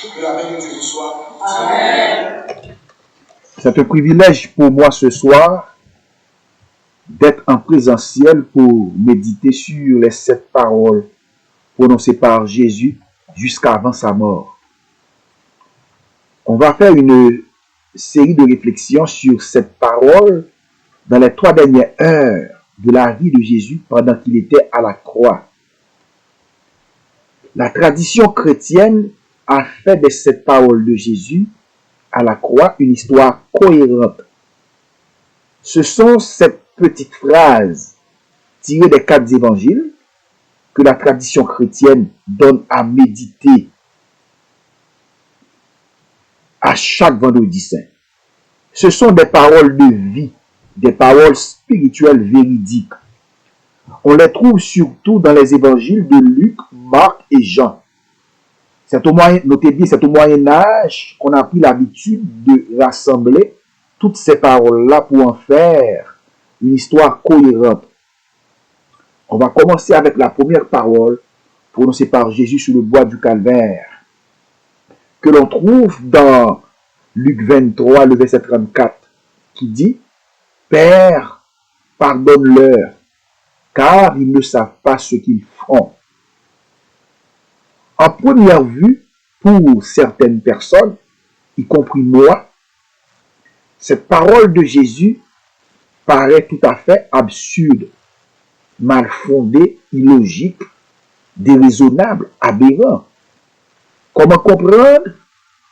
Que la paix de Dieu soit. Amen. C'est un privilège pour moi ce soir d'être en présentiel pour méditer sur les 7 paroles prononcées par Jésus jusqu'avant sa mort. On va faire une série de réflexions sur cette parole dans les 3 dernières heures de la vie de Jésus pendant qu'il était à la croix. La tradition chrétienne a fait de cette parole de Jésus à la croix une histoire cohérente. Ce sont ces petites phrases tirées des 4 évangiles que la tradition chrétienne donne à méditer à chaque vendredi saint. Ce sont des paroles de vie, des paroles spirituelles véridiques. On les trouve surtout dans les évangiles de Luc, Marc et Jean. Notez bien, c'est au Moyen-Âge qu'on a pris l'habitude de rassembler toutes ces paroles-là pour en faire une histoire cohérente. On va commencer avec la première parole prononcée par Jésus sur le bois du Calvaire, que l'on trouve dans Luc 23, le verset 34, qui dit « Père, pardonne-leur, car ils ne savent pas ce qu'ils font. » En première vue, pour certaines personnes, y compris moi, cette parole de Jésus paraît tout à fait absurde, mal fondée, illogique, déraisonnable, aberrant. Comment comprendre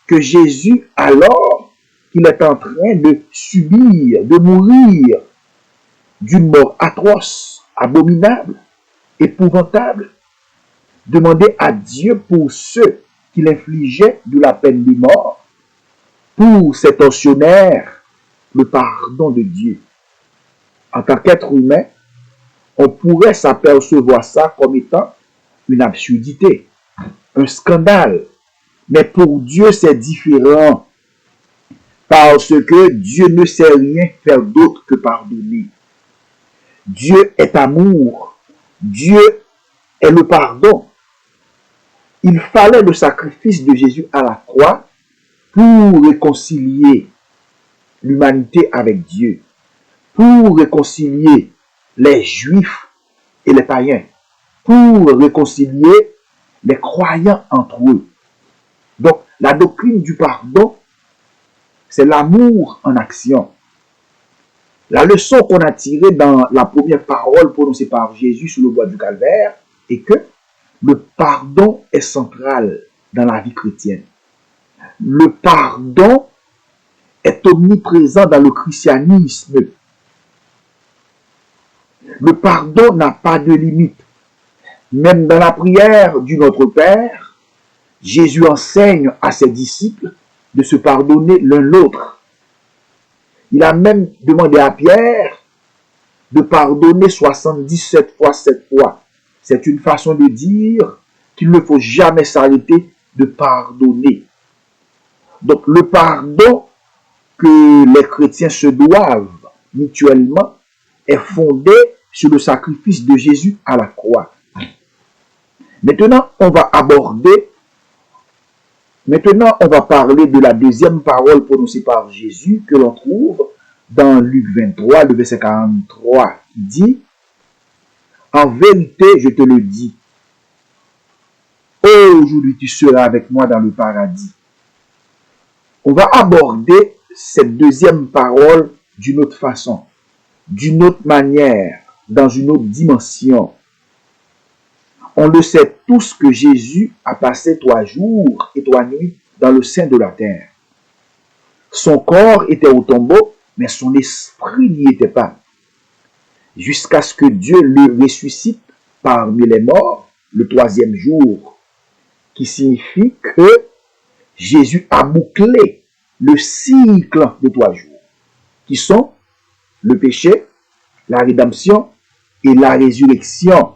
que Jésus, alors qu'il est en train de subir, de mourir d'une mort atroce, abominable, épouvantable, demandait à Dieu pour ceux qu'il infligeait de la peine de mort, pour ces tortionnaires, le pardon de Dieu. En tant qu'être humain, on pourrait s'apercevoir ça comme étant une absurdité, un scandale. Mais pour Dieu, c'est différent, parce que Dieu ne sait rien faire d'autre que pardonner. Dieu est amour. Dieu est le pardon. Il fallait le sacrifice de Jésus à la croix pour réconcilier l'humanité avec Dieu, pour réconcilier les Juifs et les païens, pour réconcilier les croyants entre eux. Donc, la doctrine du pardon, c'est l'amour en action. La leçon qu'on a tirée dans la première parole prononcée par Jésus sur le bois du Calvaire est que le pardon est central dans la vie chrétienne. Le pardon est omniprésent dans le christianisme. Le pardon n'a pas de limite. Même dans la prière du Notre Père, Jésus enseigne à ses disciples de se pardonner l'un l'autre. Il a même demandé à Pierre de pardonner 77 fois 7 fois. C'est une façon de dire qu'il ne faut jamais s'arrêter de pardonner. Donc le pardon que les chrétiens se doivent mutuellement est fondé sur le sacrifice de Jésus à la croix. Maintenant, on va parler de la deuxième parole prononcée par Jésus que l'on trouve dans Luc 23, le verset 43, qui dit « En vérité, je te le dis, aujourd'hui tu seras avec moi dans le paradis. » On va aborder cette deuxième parole d'une autre façon, d'une autre manière, dans une autre dimension. On le sait tous que Jésus a passé 3 jours et 3 nuits dans le sein de la terre. Son corps était au tombeau, mais son esprit n'y était pas. Jusqu'à ce que Dieu le ressuscite parmi les morts le 3e jour, qui signifie que Jésus a bouclé le cycle de 3 jours, qui sont le péché, la rédemption et la résurrection.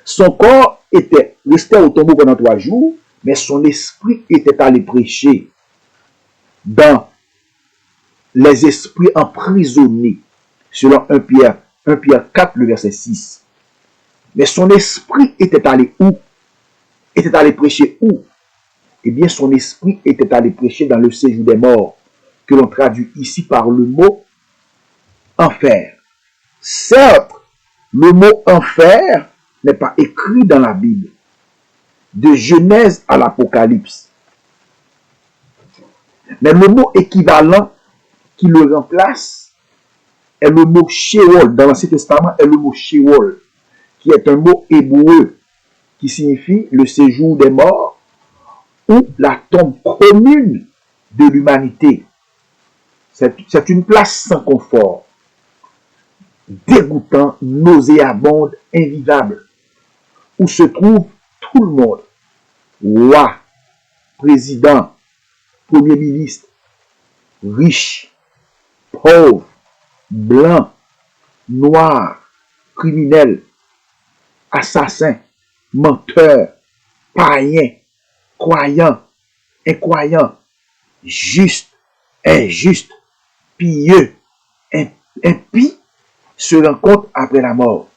Son corps était resté au tombeau pendant 3 jours, mais son esprit était allé prêcher dans les esprits emprisonnés, selon 1 Pierre 4, le verset 6. Mais son esprit était allé où? Était allé prêcher où? eh bien son esprit était allé prêcher dans le séjour des morts, que l'on traduit ici par le mot enfer. Certes, le mot enfer n'est pas écrit dans la Bible, de Genèse à l'Apocalypse. Mais le mot équivalent qui le remplace est le mot Sheol. Dans l'Ancien Testament est le mot Sheol, qui est un mot hébreu qui signifie le séjour des morts ou la tombe commune de l'humanité. C'est une place sans confort, dégoûtant, nauséabonde, invivable, où se trouve tout le monde, roi, président, premier ministre, riche, pauvre, blanc, noir, criminel, assassin, menteur, païen, croyant, incroyant, juste, injuste, pieux, impie, se rencontrent après la mort.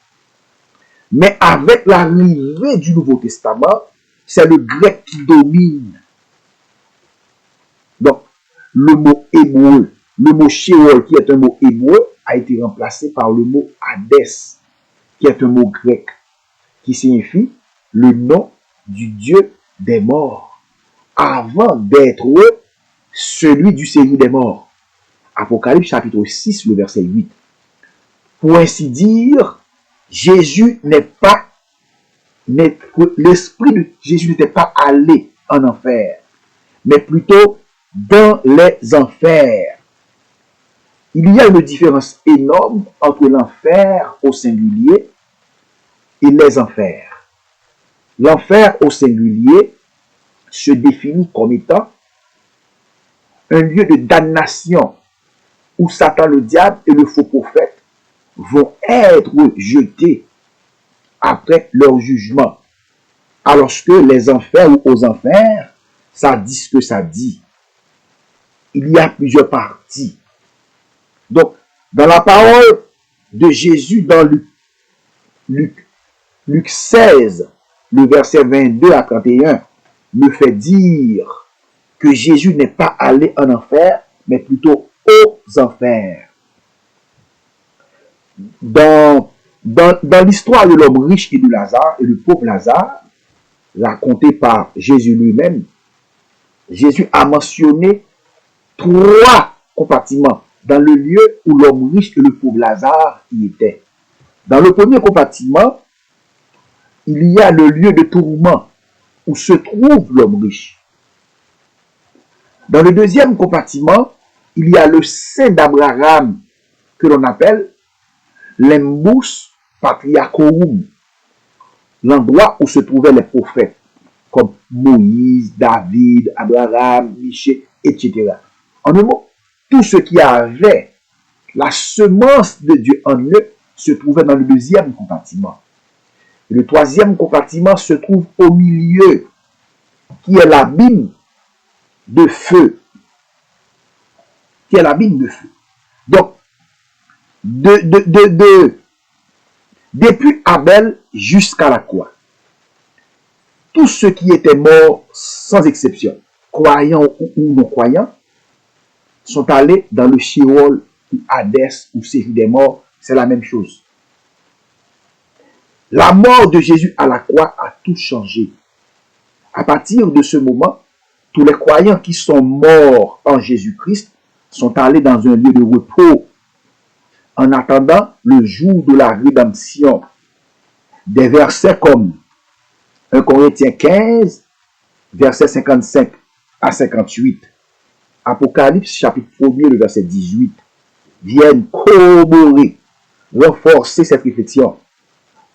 Mais avec l'arrivée du Nouveau Testament, c'est le grec qui domine. Donc, le mot hébreu, le mot Sheol, qui est un mot hébreu, a été remplacé par le mot Hadès, qui est un mot grec, qui signifie le nom du Dieu des morts, avant d'être celui du séjour des morts. Apocalypse chapitre 6, le verset 8. Pour ainsi dire, Jésus n'est pas, l'esprit de Jésus n'était pas allé en enfer, mais plutôt dans les enfers. Il y a une différence énorme entre l'enfer au singulier et les enfers. L'enfer au singulier se définit comme étant un lieu de damnation où Satan, le diable et le faux prophète vont être jetés après leur jugement. Alors que les enfers ou aux enfers, ça dit ce que ça dit. Il y a plusieurs parties. Donc, dans la parole de Jésus dans Luc 16, le verset 22 à 31, me fait dire que Jésus n'est pas allé en enfer, mais plutôt aux enfers. Dans l'histoire de l'homme riche et de Lazare, et le pauvre Lazare, raconté par Jésus lui-même, Jésus a mentionné 3 compartiments dans le lieu où l'homme riche et le pauvre Lazare y étaient. Dans le premier compartiment, il y a le lieu de tourment où se trouve l'homme riche. Dans le deuxième compartiment, il y a le sein d'Abraham que l'on appelle l'Embus Patriarchorum, l'endroit où se trouvaient les prophètes, comme Moïse, David, Abraham, Michée, etc. En un mot, tout ce qui avait la semence de Dieu en eux se trouvait dans le deuxième compartiment. Et le troisième compartiment se trouve au milieu, qui est l'abîme de feu. Qui est l'abîme de feu. Donc, depuis Abel jusqu'à la croix, tous ceux qui étaient morts, sans exception, croyants ou non croyants, sont allés dans le Sheol ou Hadès ou séjour des morts. C'est la même chose. La mort de Jésus à la croix a tout changé. À partir de ce moment, tous les croyants qui sont morts en Jésus-Christ sont allés dans un lieu de repos en attendant le jour de la rédemption. Des versets comme 1 Corinthiens 15, versets 55 à 58, Apocalypse chapitre 1er, le verset 18, viennent corroborer, renforcer cette réflexion.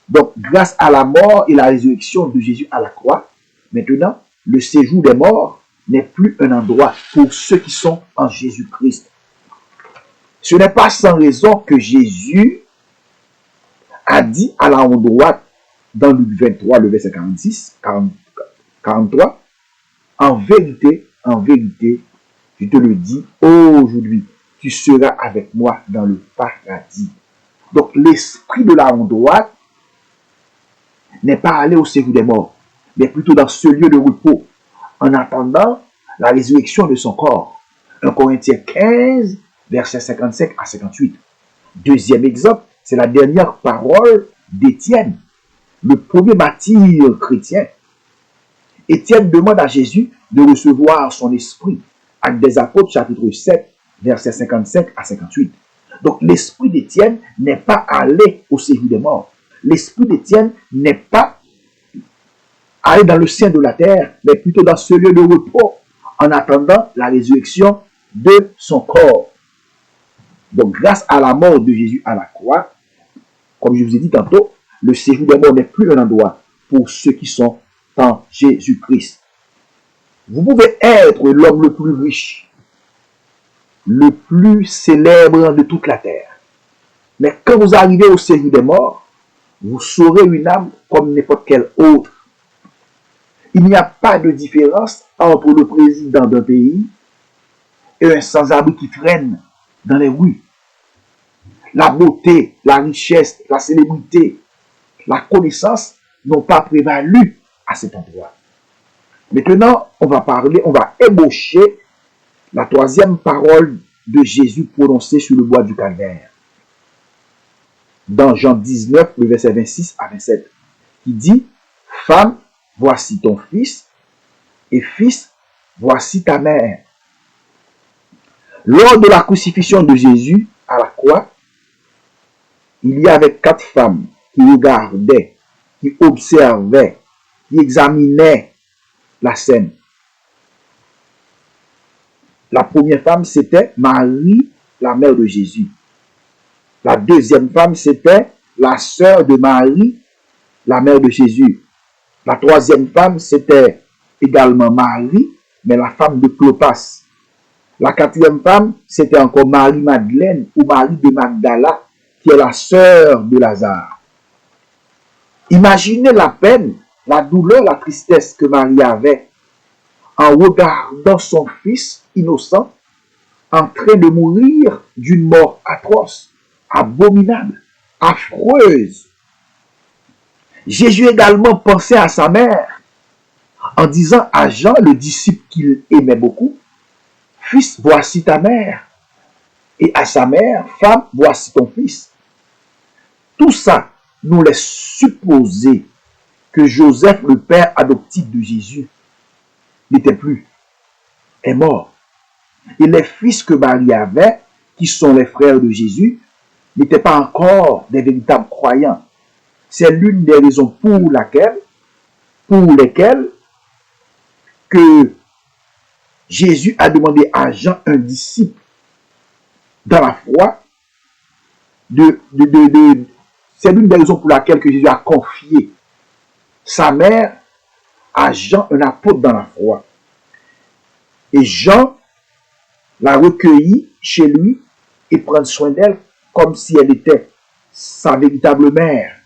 Donc, grâce à la mort et la résurrection de Jésus à la croix, maintenant, le séjour des morts n'est plus un endroit pour ceux qui sont en Jésus-Christ. Ce n'est pas sans raison que Jésus a dit à la honte droite dans Luc 23, le verset 43, en vérité, je te le dis, aujourd'hui, tu seras avec moi dans le paradis. Donc, l'esprit de la honte droite n'est pas allé au séjour des morts, mais plutôt dans ce lieu de repos, en attendant la résurrection de son corps. 1 Corinthiens 15, versets 55 à 58. Deuxième exemple, c'est la dernière parole d'Étienne, le premier martyr chrétien. Étienne demande à Jésus de recevoir son esprit. Actes des Apôtres, chapitre 7, versets 55 à 58. Donc l'esprit d'Étienne n'est pas allé au séjour des morts. L'esprit d'Étienne n'est pas allé dans le sein de la terre, mais plutôt dans ce lieu de repos, en attendant la résurrection de son corps. Donc grâce à la mort de Jésus à la croix, comme je vous ai dit tantôt, le séjour des morts n'est plus un endroit pour ceux qui sont en Jésus-Christ. Vous pouvez être l'homme le plus riche, le plus célèbre de toute la terre. Mais quand vous arrivez au séjour des morts, vous serez une âme comme n'importe quelle autre. Il n'y a pas de différence entre le président d'un pays et un sans-abri qui traîne dans les rues. La beauté, la richesse, la célébrité, la connaissance n'ont pas prévalu à cet endroit. Maintenant, on va ébaucher la troisième parole de Jésus prononcée sur le bois du calvaire. Dans Jean 19, le verset 26 à 27, qui dit « Femme, voici ton fils, et fils, voici ta mère. » Lors de la crucifixion de Jésus à la croix, il y avait 4 femmes qui regardaient, qui observaient, qui examinaient la scène. La première femme, c'était Marie, la mère de Jésus. La deuxième femme, c'était la sœur de Marie, la mère de Jésus. La troisième femme, c'était également Marie, mais la femme de Clopas. La quatrième femme, c'était encore Marie-Madeleine ou Marie de Magdala, qui est la sœur de Lazare. Imaginez la peine, la douleur, la tristesse que Marie avait en regardant son fils innocent en train de mourir d'une mort atroce, abominable, affreuse. Jésus également pensait à sa mère en disant à Jean, le disciple qu'il aimait beaucoup, « Fils, voici ta mère. » Et à sa mère, « Femme, voici ton fils. » Tout ça nous laisse supposer que Joseph, le père adoptif de Jésus, n'était plus, est mort. Et les fils que Marie avait, qui sont les frères de Jésus, n'étaient pas encore des véritables croyants. C'est l'une des raisons pour lesquelles que Jésus a demandé à Jean, un disciple, dans la foi, c'est l'une des raisons pour laquelle que Jésus a confié sa mère à Jean, un apôtre dans la foi. Et Jean l'a recueillie chez lui et prend soin d'elle comme si elle était sa véritable mère,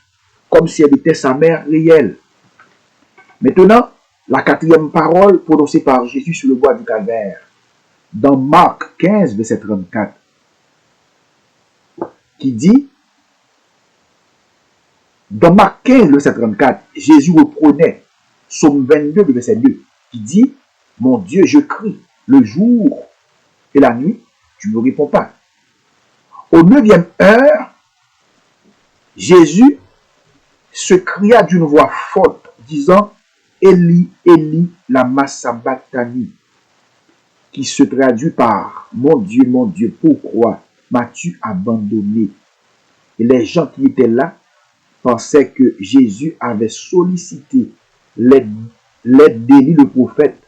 comme si elle était sa mère réelle. Maintenant, la quatrième parole prononcée par Jésus sur le bois du calvaire, dans Marc 15, verset 34, qui dit, dans Marc 15, verset 34, Jésus reprenait Psaume 22, verset 2, qui dit, « Mon Dieu, je crie le jour et la nuit, tu ne me réponds pas. » Au 9e heure, Jésus se cria d'une voix forte, disant, « Eli, Eli, lama sabachthani » qui se traduit par « Mon Dieu, pourquoi m'as-tu abandonné ?» Et les gens qui étaient là pensaient que Jésus avait sollicité l'aide d'Élie le prophète.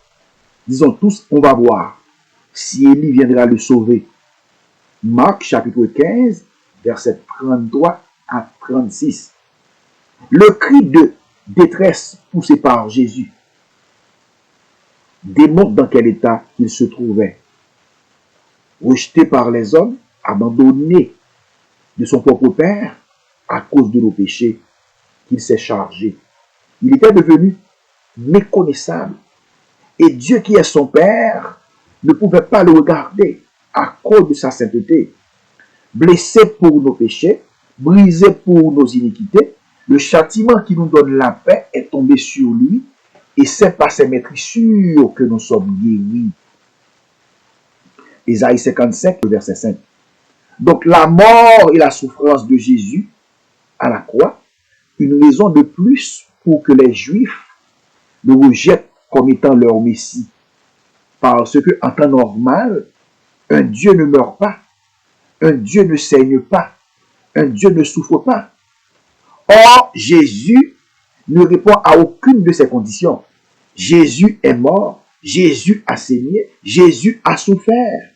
Disons tous, on va voir si Élie viendra le sauver. Marc chapitre 15, versets 33 à 36. Le cri de détresse poussé par Jésus démontre dans quel état il se trouvait. Rejeté par les hommes, abandonné de son propre Père à cause de nos péchés qu'il s'est chargé. Il était devenu méconnaissable. Et Dieu qui est son Père ne pouvait pas le regarder à cause de sa sainteté. Blessé pour nos péchés, brisé pour nos iniquités, le châtiment qui nous donne la paix est tombé sur lui et c'est par ces maîtrissures que nous sommes guéris. Ésaïe 55, verset 5. Donc la mort et la souffrance de Jésus à la croix, une raison de plus pour que les Juifs le rejettent comme étant leur Messie. Parce que en temps normal, un Dieu ne meurt pas, un Dieu ne saigne pas, un Dieu ne souffre pas. Or, Jésus ne répond à aucune de ces conditions. Jésus est mort, Jésus a saigné, Jésus a souffert.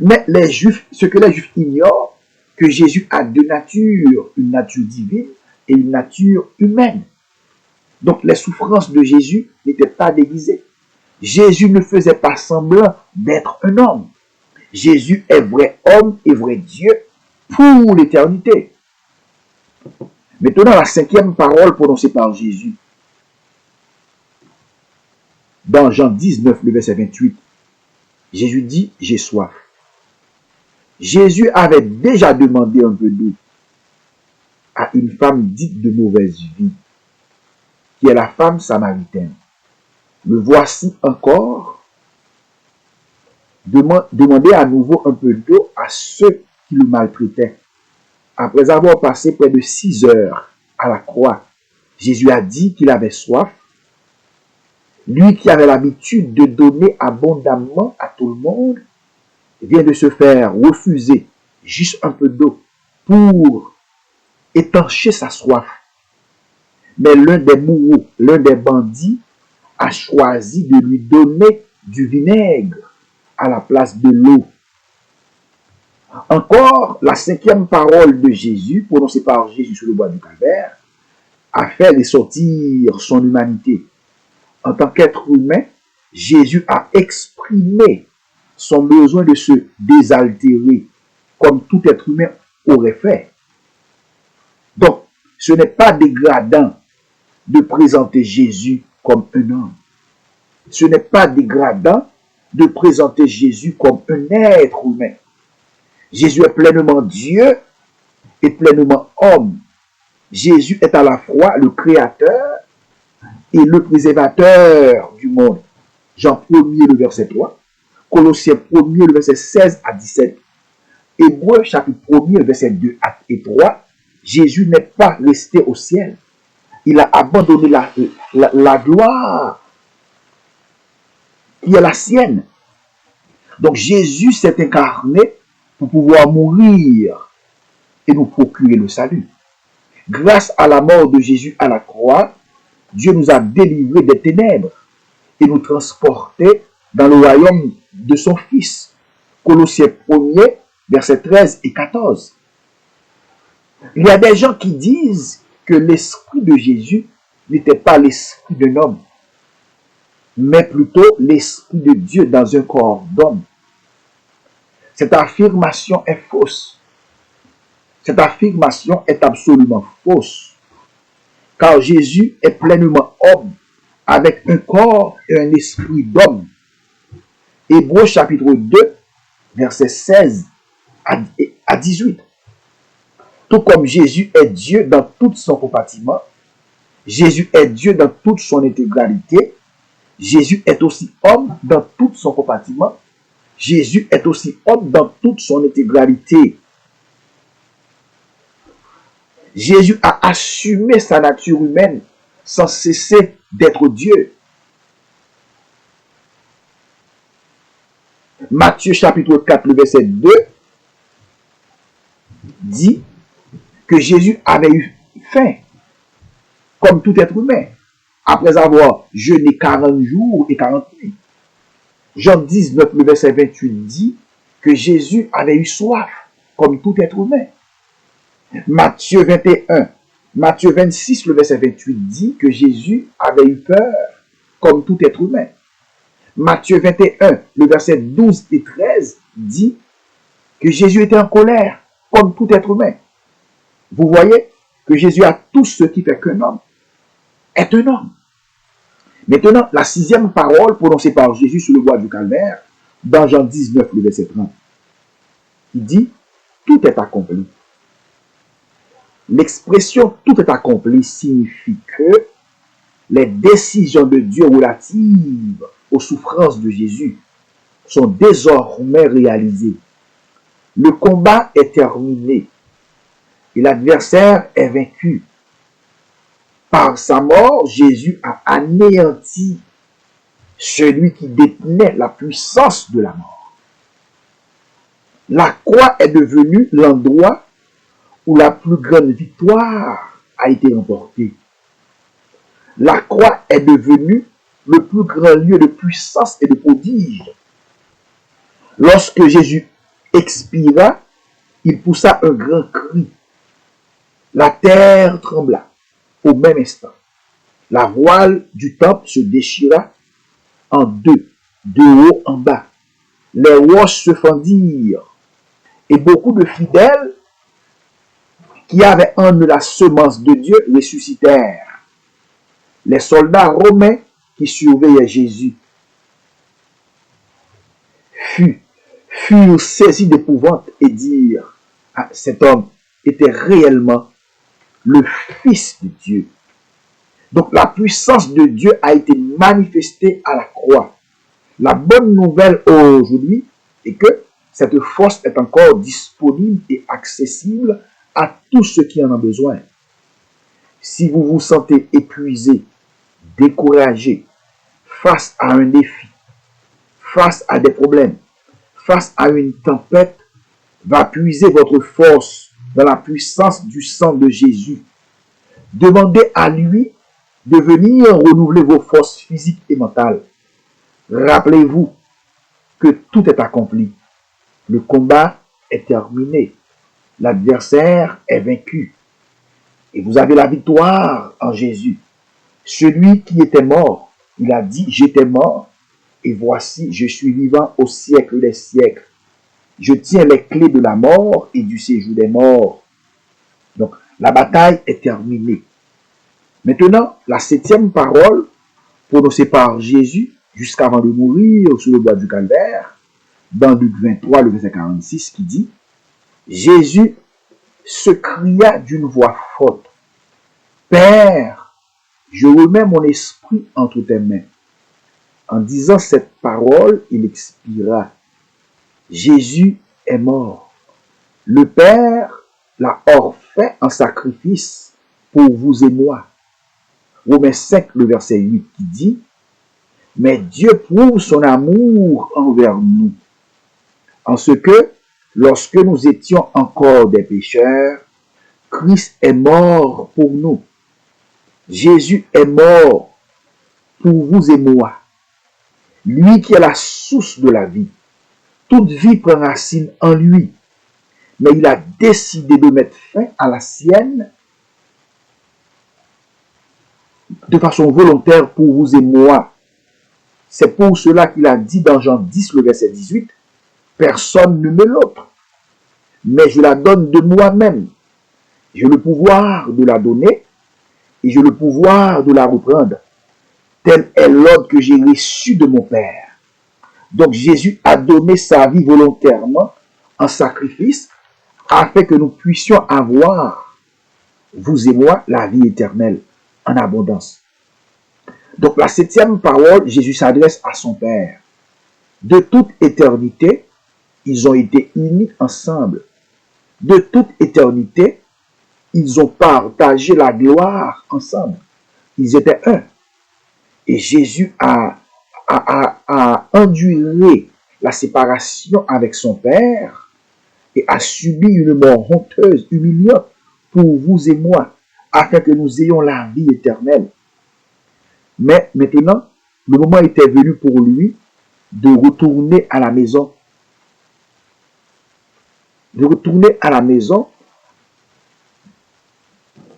Mais les Juifs, ce que les Juifs ignorent, que Jésus a deux natures, une nature divine et une nature humaine. Donc les souffrances de Jésus n'étaient pas déguisées. Jésus ne faisait pas semblant d'être un homme. Jésus est vrai homme et vrai Dieu pour l'éternité. Maintenant, la cinquième parole prononcée par Jésus, dans Jean 19, le verset 28, Jésus dit, j'ai soif. Jésus avait déjà demandé un peu d'eau à une femme dite de mauvaise vie, qui est la femme samaritaine. Me voici encore demander à nouveau un peu d'eau à ceux qui le maltraitaient. Après avoir passé près de 6 heures à la croix, Jésus a dit qu'il avait soif. Lui qui avait l'habitude de donner abondamment à tout le monde, vient de se faire refuser juste un peu d'eau pour étancher sa soif. Mais l'un des bourreaux, l'un des bandits, a choisi de lui donner du vinaigre à la place de l'eau. Encore, la cinquième parole de Jésus, prononcée par Jésus sur le bois du Calvaire, a fait ressortir son humanité. En tant qu'être humain, Jésus a exprimé son besoin de se désaltérer, comme tout être humain aurait fait. Donc, ce n'est pas dégradant de présenter Jésus comme un homme. Ce n'est pas dégradant de présenter Jésus comme un être humain. Jésus est pleinement Dieu et pleinement homme. Jésus est à la fois le créateur et le préservateur du monde. Jean 1er, le verset 3. Colossiens 1er, le verset 16 à 17. Hébreux chapitre 1er, le verset 2 et 3. Jésus n'est pas resté au ciel. Il a abandonné la gloire qui est la sienne. Donc Jésus s'est incarné pour pouvoir mourir et nous procurer le salut. Grâce à la mort de Jésus à la croix, Dieu nous a délivrés des ténèbres et nous transportés dans le royaume de son Fils. Colossiens 1er, versets 13 et 14. Il y a des gens qui disent que l'esprit de Jésus n'était pas l'esprit d'un homme, mais plutôt l'esprit de Dieu dans un corps d'homme. Cette affirmation est fausse. Cette affirmation est absolument fausse. Car Jésus est pleinement homme, avec un corps et un esprit d'homme. Hébreux chapitre 2, versets 16 à 18. Tout comme Jésus est Dieu dans tout son compartiment, Jésus est Dieu dans toute son intégralité, Jésus est aussi homme dans tout son compartiment, Jésus est aussi homme dans toute son intégralité. Jésus a assumé sa nature humaine sans cesser d'être Dieu. Matthieu chapitre 4, le verset 2 dit que Jésus avait eu faim, comme tout être humain, après avoir jeûné 40 jours et 40 nuits. Jean 19, le verset 28 dit que Jésus avait eu soif, comme tout être humain. Matthieu 21, Matthieu 26, le verset 28 dit que Jésus avait eu peur, comme tout être humain. Matthieu 21, le verset 12 et 13 dit que Jésus était en colère, comme tout être humain. Vous voyez que Jésus a tout ce qui fait qu'un homme est un homme. Maintenant, la sixième parole prononcée par Jésus sur le bois du Calvaire, dans Jean 19, le verset 30, il dit « Tout est accompli ». L'expression « tout est accompli » signifie que les décisions de Dieu relatives aux souffrances de Jésus sont désormais réalisées. Le combat est terminé et l'adversaire est vaincu. Par sa mort, Jésus a anéanti celui qui détenait la puissance de la mort. La croix est devenue l'endroit où la plus grande victoire a été remportée. La croix est devenue le plus grand lieu de puissance et de prodige. Lorsque Jésus expira, il poussa un grand cri. La terre trembla. Au même instant, la voile du temple se déchira en deux, de haut en bas. Les roches se fendirent et beaucoup de fidèles qui avaient en eux la semence de Dieu ressuscitèrent. Les soldats romains qui surveillaient Jésus furent saisis d'épouvante et dirent, ah, cet homme était réellement le Fils de Dieu. Donc la puissance de Dieu a été manifestée à la croix. La bonne nouvelle aujourd'hui est que cette force est encore disponible et accessible à tous ceux qui en ont besoin. Si vous vous sentez épuisé, découragé, face à un défi, face à des problèmes, face à une tempête, va puiser votre force dans la puissance du sang de Jésus. Demandez à lui de venir renouveler vos forces physiques et mentales. Rappelez-vous que tout est accompli. Le combat est terminé. L'adversaire est vaincu. Et vous avez la victoire en Jésus. Celui qui était mort, il a dit, j'étais mort, et voici, je suis vivant au siècle des siècles. Je tiens les clés de la mort et du séjour des morts. Donc, la bataille est terminée. Maintenant, la 7e parole prononcée par Jésus jusqu'avant de mourir sur le bois du calvaire, dans Luc 23, le verset 46, qui dit, Jésus se cria d'une voix forte, Père, je remets mon esprit entre tes mains. En disant cette parole, il expira. Jésus est mort. Le Père l'a hors fait en sacrifice pour vous et moi. Romains 5, le verset 8 qui dit, mais Dieu prouve son amour envers nous, en ce que, lorsque nous étions encore des pécheurs, Christ est mort pour nous. Jésus est mort pour vous et moi. Lui qui est la source de la vie. Toute vie prend racine en lui. Mais il a décidé de mettre fin à la sienne de façon volontaire pour vous et moi. C'est pour cela qu'il a dit dans Jean 10, le verset 18, personne ne me l'ôte, mais je la donne de moi-même. J'ai le pouvoir de la donner et j'ai le pouvoir de la reprendre. Tel est l'ordre que j'ai reçu de mon Père. Donc Jésus a donné sa vie volontairement en sacrifice afin que nous puissions avoir, vous et moi, la vie éternelle en abondance. Donc la 7e parole, Jésus s'adresse à son Père. De toute éternité, ils ont été unis ensemble. De toute éternité, ils ont partagé la gloire ensemble. Ils étaient un. Et Jésus a enduré la séparation avec son Père et a subi une mort honteuse, humiliante pour vous et moi, afin que nous ayons la vie éternelle. Mais maintenant, le moment était venu pour lui de retourner à la maison. De retourner à la maison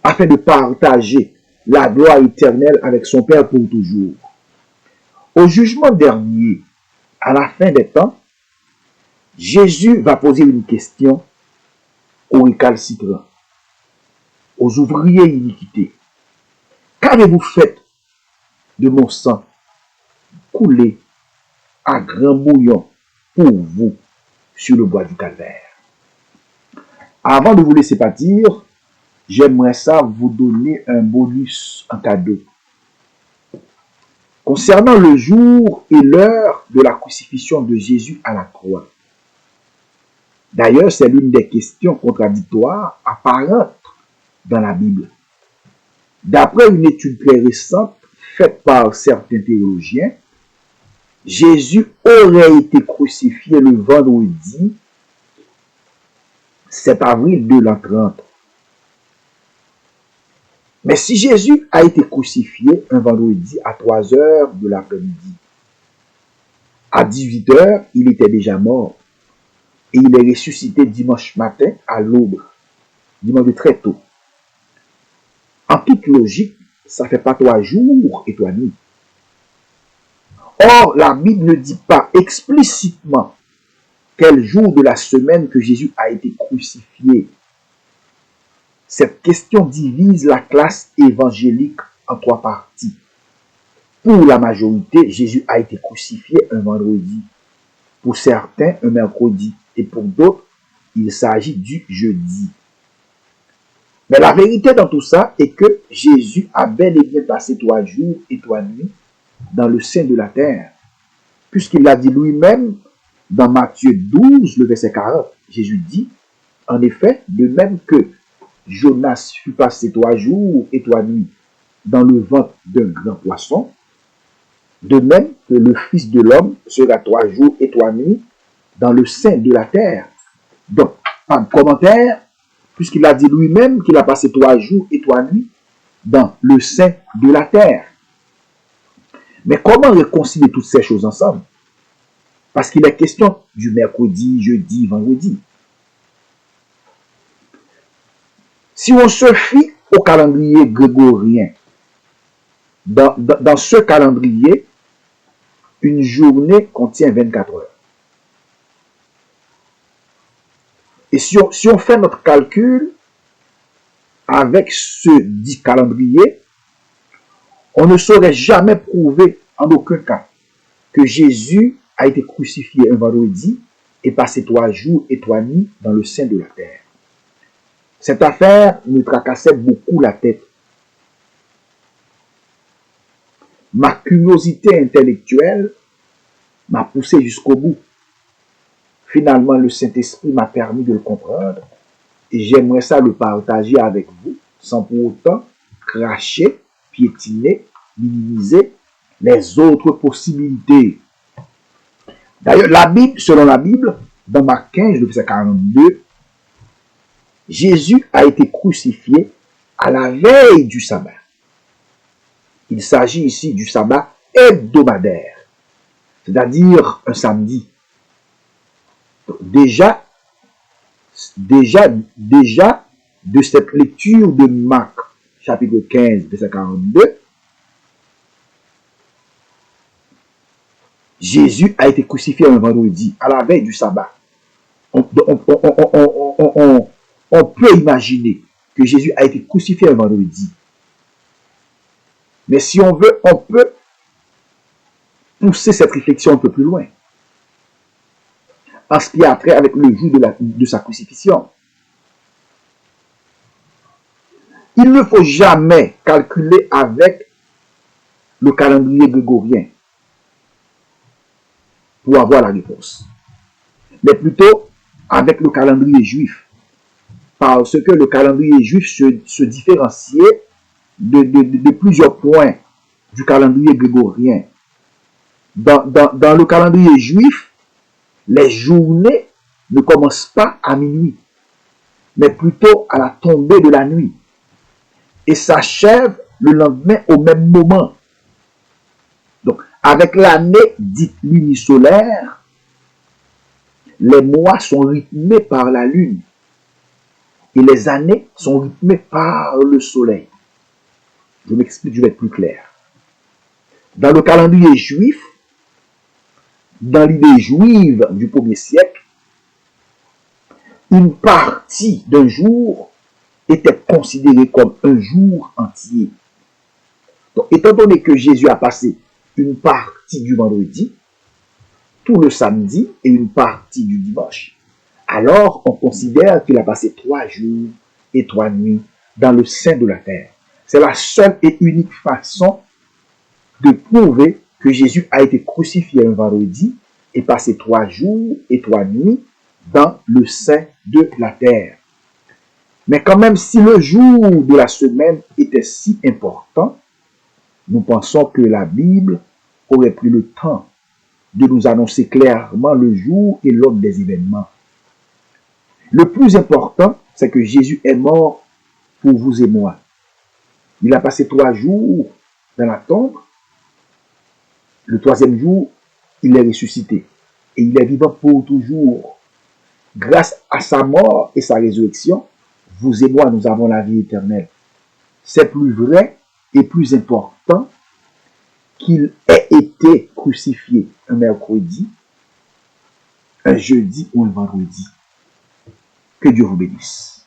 afin de partager la gloire éternelle avec son Père pour toujours. Au jugement dernier, à la fin des temps, Jésus va poser une question aux récalcitrants, aux ouvriers iniquités. Qu'avez-vous fait de mon sang coulé à grand bouillon pour vous sur le bois du calvaire? Avant de vous laisser partir, j'aimerais ça vous donner un bonus en cadeau. concernant le jour et l'heure de la crucifixion de Jésus à la croix. D'ailleurs, c'est l'une des questions contradictoires apparentes dans la Bible. D'après une étude très récente faite par certains théologiens, Jésus aurait été crucifié le vendredi 7 avril de l'an 30. Mais si Jésus a été crucifié un vendredi à 3 heures de l'après-midi, à 18 heures, il était déjà mort. Et il est ressuscité dimanche matin à l'aube, dimanche très tôt. En toute logique, ça ne fait pas 3 jours et 3 nuits. Or, la Bible ne dit pas explicitement quel jour de la semaine que Jésus a été crucifié. Cette question divise la classe évangélique en 3 parties. Pour la majorité, Jésus a été crucifié un vendredi. Pour certains, un mercredi. Et pour d'autres, il s'agit du jeudi. Mais la vérité dans tout ça est que Jésus a bel et bien passé 3 jours et 3 nuits dans le sein de la terre. Puisqu'il l'a dit lui-même dans Matthieu 12, le verset 40. Jésus dit, en effet, de même que Jonas fut passé 3 jours et 3 nuits dans le ventre d'un grand poisson, de même que le Fils de l'homme sera 3 jours et 3 nuits dans le sein de la terre. Donc, pas de commentaire, puisqu'il a dit lui-même qu'il a passé 3 jours et 3 nuits dans le sein de la terre. Mais comment réconcilier toutes ces choses ensemble? Parce qu'il est question du mercredi, jeudi, vendredi. Si on se fie au calendrier grégorien, dans ce calendrier, une journée contient 24 heures. Et si on fait notre calcul avec ce dit calendrier, on ne saurait jamais prouver en aucun cas que Jésus a été crucifié un vendredi et passé 3 jours et 3 nuits dans le sein de la terre. Cette affaire me tracassait beaucoup la tête. Ma curiosité intellectuelle m'a poussé jusqu'au bout. Finalement, le Saint-Esprit m'a permis de le comprendre et j'aimerais ça le partager avec vous sans pour autant cracher, piétiner, minimiser les autres possibilités. D'ailleurs, la Bible, selon la Bible, dans Marc 15, le verset 42, Jésus a été crucifié à la veille du sabbat. Il s'agit ici du sabbat hebdomadaire, c'est-à-dire un samedi. Donc, déjà, de cette lecture de Marc, chapitre 15, verset 42, Jésus a été crucifié un vendredi, à la veille du sabbat. On peut imaginer que Jésus a été crucifié un vendredi. Mais si on veut, on peut pousser cette réflexion un peu plus loin. En ce qui a trait avec le jour de sa crucifixion. Il ne faut jamais calculer avec le calendrier grégorien pour avoir la réponse. Mais plutôt avec le calendrier juif. Parce que le calendrier juif se différenciait de plusieurs points du calendrier grégorien. Dans le calendrier juif, les journées ne commencent pas à minuit, mais plutôt à la tombée de la nuit, et s'achèvent le lendemain au même moment. Donc, avec l'année dite lunisolaire, les mois sont rythmés par la lune, et les années sont rythmées par le soleil. Je m'explique, je vais être plus clair. Dans le calendrier juif, dans l'idée juive du 1er siècle, une partie d'un jour était considérée comme un jour entier. Donc, étant donné que Jésus a passé une partie du vendredi, tout le samedi et une partie du dimanche, alors on considère qu'il a passé 3 jours et 3 nuits dans le sein de la terre. C'est la seule et unique façon de prouver que Jésus a été crucifié un vendredi et passé 3 jours et 3 nuits dans le sein de la terre. Mais quand même, si le jour de la semaine était si important, nous pensons que la Bible aurait pris le temps de nous annoncer clairement le jour et l'heure des événements. Le plus important, c'est que Jésus est mort pour vous et moi. Il a passé 3 jours dans la tombe. Le 3e jour, il est ressuscité. Et il est vivant pour toujours. Grâce à sa mort et sa résurrection, vous et moi, nous avons la vie éternelle. C'est plus vrai et plus important qu'il ait été crucifié un mercredi, un jeudi ou un vendredi. Que Dieu vous bénisse.